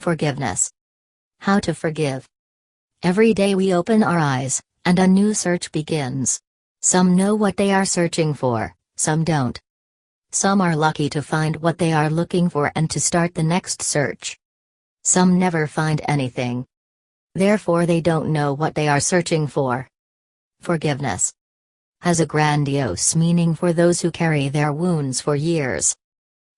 Forgiveness. How to forgive. Every day we open our eyes, and a new search begins. Some know what they are searching for, some don't. Some are lucky to find what they are looking for and to start the next search. Some never find anything. Therefore they don't know what they are searching for. Forgiveness has a grandiose meaning for those who carry their wounds for years.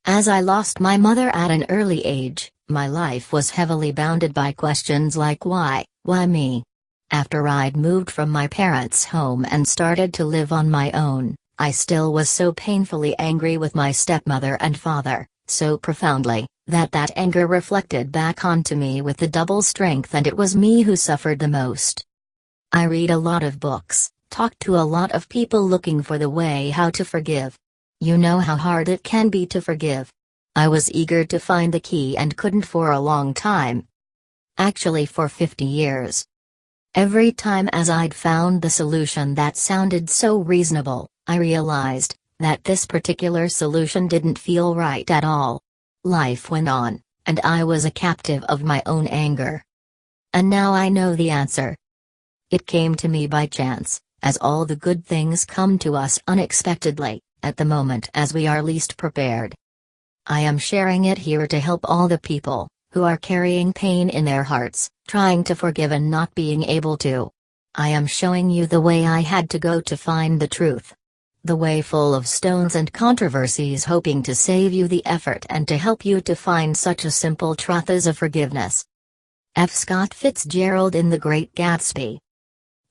As I lost my mother at an early age, my life was heavily bounded by questions like why me? After I'd moved from my parents' home and started to live on my own, I still was so painfully angry with my stepmother and father, so profoundly, that anger reflected back onto me with the double strength, and it was me who suffered the most. I read a lot of books, talk to a lot of people looking for the way how to forgive. You know how hard it can be to forgive. I was eager to find the key and couldn't for a long time. Actually for 50 years. Every time as I'd found the solution that sounded so reasonable, I realized that this particular solution didn't feel right at all. Life went on, and I was a captive of my own anger. And now I know the answer. It came to me by chance, as all the good things come to us unexpectedly, at the moment as we are least prepared. I am sharing it here to help all the people who are carrying pain in their hearts, trying to forgive and not being able to. I am showing you the way I had to go to find the truth. The way full of stones and controversies, hoping to save you the effort and to help you to find such a simple truth as a forgiveness. F. Scott Fitzgerald in The Great Gatsby.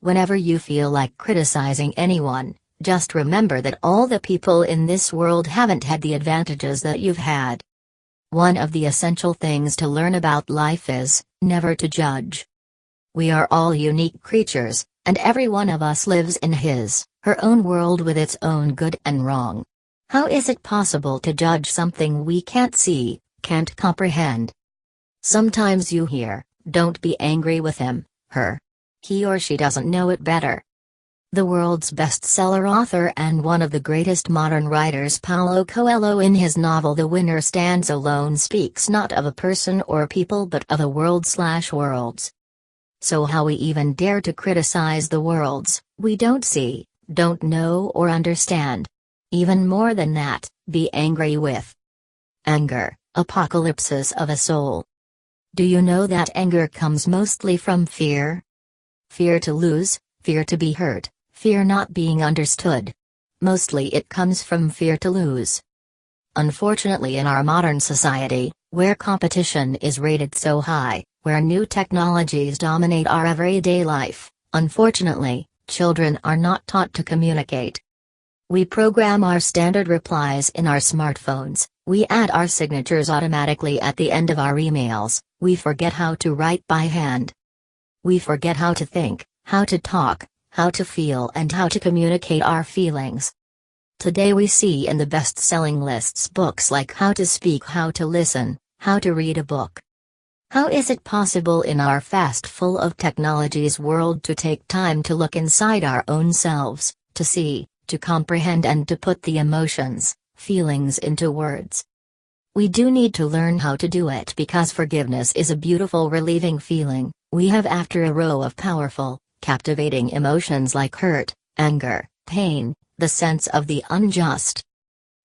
Whenever you feel like criticizing anyone, just remember that all the people in this world haven't had the advantages that you've had. One of the essential things to learn about life is never to judge. We are all unique creatures, and every one of us lives in her own world with its own good and wrong. How is it possible to judge something we can't see, can't comprehend? Sometimes you hear, "Don't be angry with him, her. He or she doesn't know it better." The world's bestseller author and one of the greatest modern writers, Paulo Coelho, in his novel The Winner Stands Alone, speaks not of a person or people but of a world/worlds. So how we even dare to criticize the worlds we don't see, don't know or understand? Even more than that, be angry with. Anger, apocalypses of a soul. Do you know that anger comes mostly from fear? Fear to lose, fear to be hurt, fear not being understood. Mostly it comes from fear to lose. Unfortunately, in our modern society, where competition is rated so high, where new technologies dominate our everyday life, unfortunately, children are not taught to communicate. We program our standard replies in our smartphones, we add our signatures automatically at the end of our emails, we forget how to write by hand. We forget how to think, how to talk, how to feel and how to communicate our feelings. Today we see in the best-selling lists books like How to Speak, How to Listen, How to Read a Book. How is it possible in our fast full of technologies world to take time to look inside our own selves, to see, to comprehend and to put the emotions, feelings into words? We do need to learn how to do it because forgiveness is a beautiful relieving feeling we have after a row of powerful, captivating emotions like hurt, anger, pain, the sense of the unjust.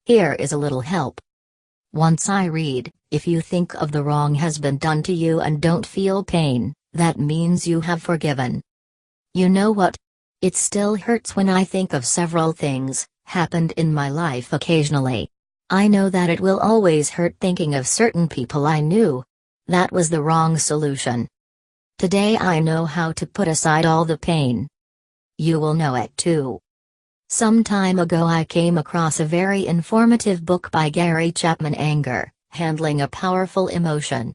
Here is a little help. Once I read, if you think of the wrong has been done to you and don't feel pain, that means you have forgiven. You know what? It still hurts when I think of several things happened in my life occasionally. I know that it will always hurt thinking of certain people I knew. That was the wrong solution. Today I know how to put aside all the pain. You will know it too. Some time ago I came across a very informative book by Gary Chapman, Anger, Handling a Powerful Emotion.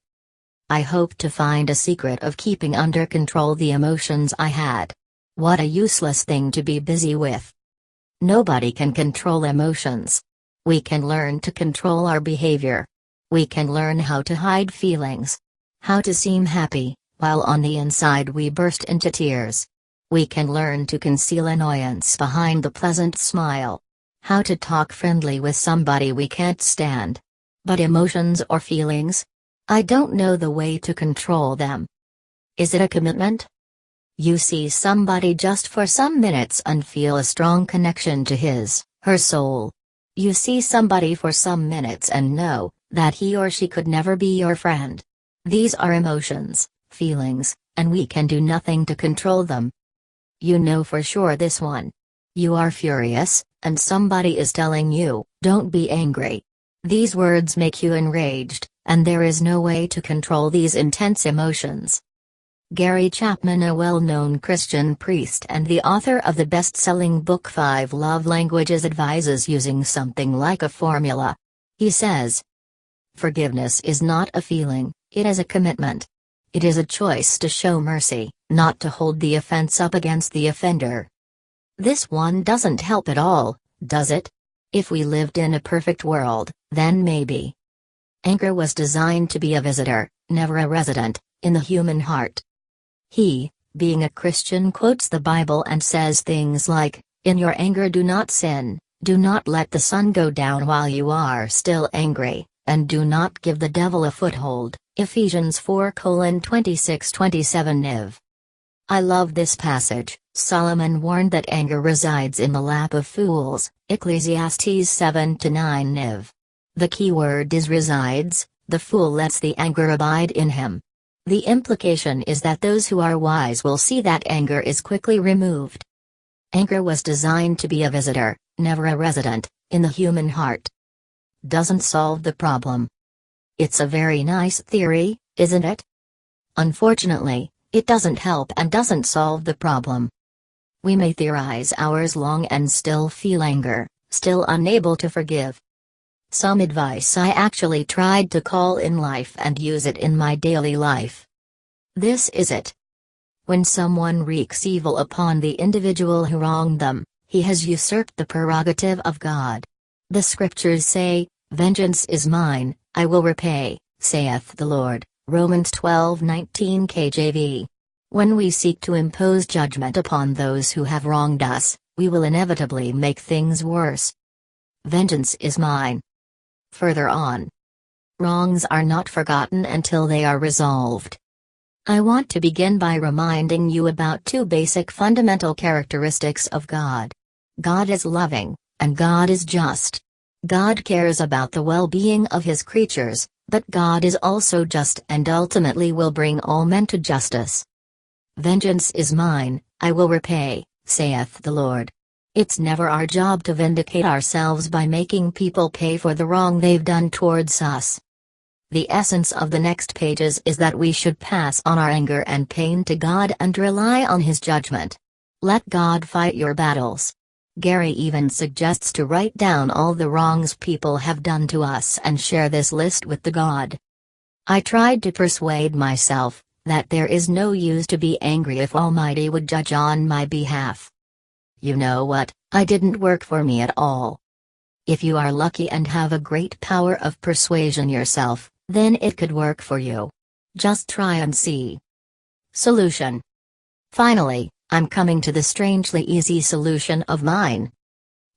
I hoped to find a secret of keeping under control the emotions I had. What a useless thing to be busy with. Nobody can control emotions. We can learn to control our behavior. We can learn how to hide feelings. How to seem happy, while on the inside we burst into tears. We can learn to conceal annoyance behind the pleasant smile. How to talk friendly with somebody we can't stand. But emotions or feelings? I don't know the way to control them. Is it a commitment? You see somebody just for some minutes and feel a strong connection to her soul. You see somebody for some minutes and know that he or she could never be your friend. These are emotions, feelings, and we can do nothing to control them. You know for sure this one. You are furious, and somebody is telling you, "Don't be angry." These words make you enraged, and there is no way to control these intense emotions. Gary Chapman, a well-known Christian priest and the author of the best-selling book 5 Love Languages, advises using something like a formula. He says, "Forgiveness is not a feeling, it is a commitment. It is a choice to show mercy, not to hold the offense up against the offender." This one doesn't help at all, does it? If we lived in a perfect world, then maybe. Anger was designed to be a visitor, never a resident, in the human heart. He, being a Christian, quotes the Bible and says things like, "In your anger do not sin, do not let the sun go down while you are still angry, and do not give the devil a foothold." Ephesians 4:26-27 Niv. I love this passage. Solomon warned that anger resides in the lap of fools, Ecclesiastes 7-9 Niv. The key word is resides. The fool lets the anger abide in him. The implication is that those who are wise will see that anger is quickly removed. Anger was designed to be a visitor, never a resident, in the human heart. Doesn't solve the problem. It's a very nice theory, isn't it? Unfortunately, it doesn't help and doesn't solve the problem. We may theorize hours long and still feel anger, still unable to forgive. Some advice I actually tried to call in life and use it in my daily life. This is it. When someone wreaks evil upon the individual who wronged them, he has usurped the prerogative of God. The scriptures say, "Vengeance is mine, I will repay, saith the Lord," Romans 12:19 KJV. When we seek to impose judgment upon those who have wronged us, we will inevitably make things worse. Vengeance is mine. Further on. Wrongs are not forgotten until they are resolved. I want to begin by reminding you about two basic fundamental characteristics of God. God is loving, and God is just. God cares about the well-being of his creatures, but God is also just and ultimately will bring all men to justice. "Vengeance is mine, I will repay, saith the Lord." It's never our job to vindicate ourselves by making people pay for the wrong they've done towards us. The essence of the next pages is that we should pass on our anger and pain to God and rely on his judgment. Let God fight your battles. Gary even suggests to write down all the wrongs people have done to us and share this list with the God. I tried to persuade myself that there is no use to be angry if Almighty would judge on my behalf. You know what, it didn't work for me at all. If you are lucky and have a great power of persuasion yourself, then it could work for you. Just try and see. Solution. Finally, I'm coming to the strangely easy solution of mine.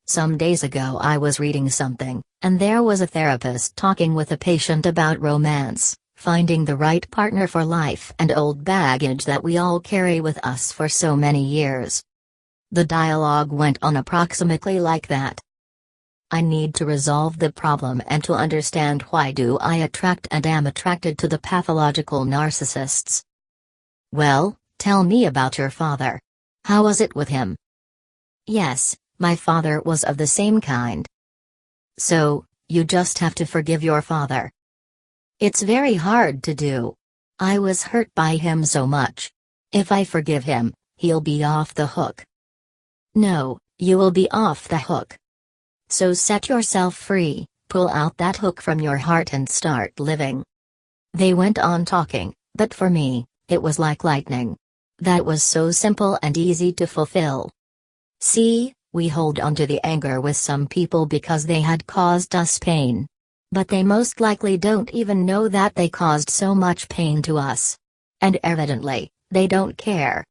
Some days ago I was reading something, and there was a therapist talking with a patient about romance, finding the right partner for life, and old baggage that we all carry with us for so many years. The dialogue went on approximately like that. I need to resolve the problem and to understand why do I attract and am attracted to the pathological narcissists. Well, tell me about your father. How was it with him? Yes, my father was of the same kind. So, you just have to forgive your father. It's very hard to do. I was hurt by him so much. If I forgive him, he'll be off the hook. No, you will be off the hook. So set yourself free, pull out that hook from your heart and start living. They went on talking, but for me, it was like lightning. That was so simple and easy to fulfill. See, we hold on to the anger with some people because they had caused us pain. But they most likely don't even know that they caused so much pain to us. And evidently, they don't care.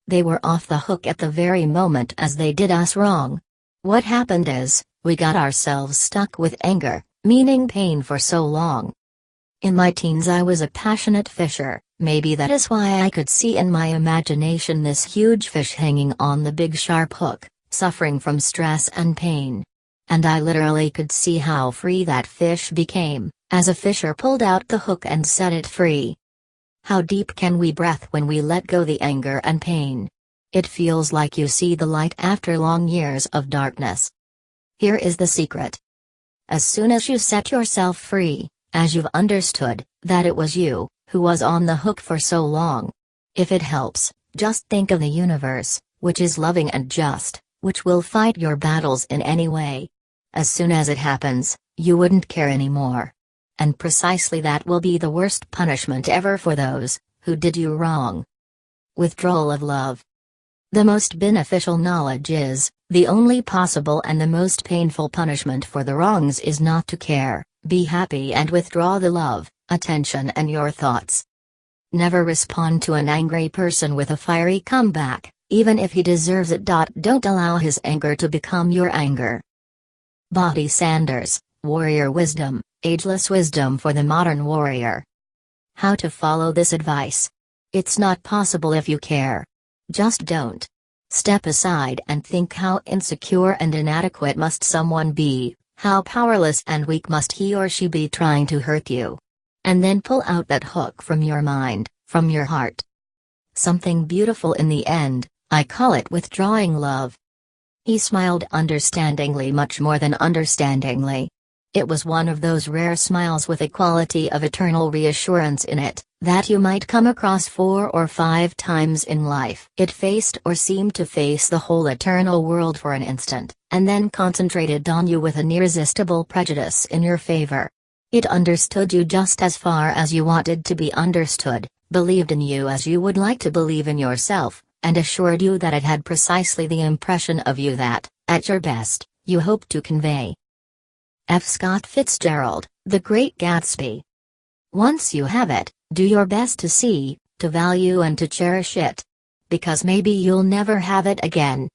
They were off the hook at the very moment as they did us wrong. What happened is, we got ourselves stuck with anger, meaning pain for so long. In my teens I was a passionate fisher, maybe that is why I could see in my imagination this huge fish hanging on the big sharp hook, suffering from stress and pain. And I literally could see how free that fish became, as a fisher pulled out the hook and set it free. How deep can we breathe when we let go the anger and pain? It feels like you see the light after long years of darkness. Here is the secret. As soon as you set yourself free, as you've understood that it was you who was on the hook for so long. If it helps, just think of the universe, which is loving and just, which will fight your battles in any way. As soon as it happens, you wouldn't care anymore. And precisely that will be the worst punishment ever for those who did you wrong. Withdrawal of love. The most beneficial knowledge is, the only possible and the most painful punishment for the wrongs is not to care, be happy and withdraw the love, attention and your thoughts. Never respond to an angry person with a fiery comeback, even if he deserves it. Don't allow his anger to become your anger. Bodhi Sanders, Warrior Wisdom, Ageless Wisdom for the Modern Warrior. How to follow this advice? It's not possible if you care. Just don't. Step aside and think how insecure and inadequate must someone be, how powerless and weak must he or she be trying to hurt you. And then pull out that hook from your mind, from your heart. Something beautiful in the end, I call it withdrawing love. He smiled understandingly, much more than understandingly. It was one of those rare smiles with a quality of eternal reassurance in it, that you might come across 4 or 5 times in life. It faced or seemed to face the whole eternal world for an instant, and then concentrated on you with an irresistible prejudice in your favor. It understood you just as far as you wanted to be understood, believed in you as you would like to believe in yourself, and assured you that it had precisely the impression of you that, at your best, you hoped to convey. F. Scott Fitzgerald, The Great Gatsby. Once you have it, do your best to see, to value and to cherish it. Because maybe you'll never have it again.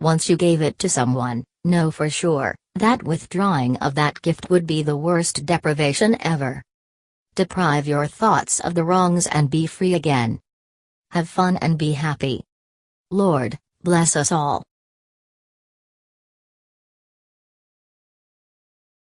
Once you gave it to someone, know for sure, that withdrawing of that gift would be the worst deprivation ever. Deprive your thoughts of the wrongs and be free again. Have fun and be happy. Lord, bless us all.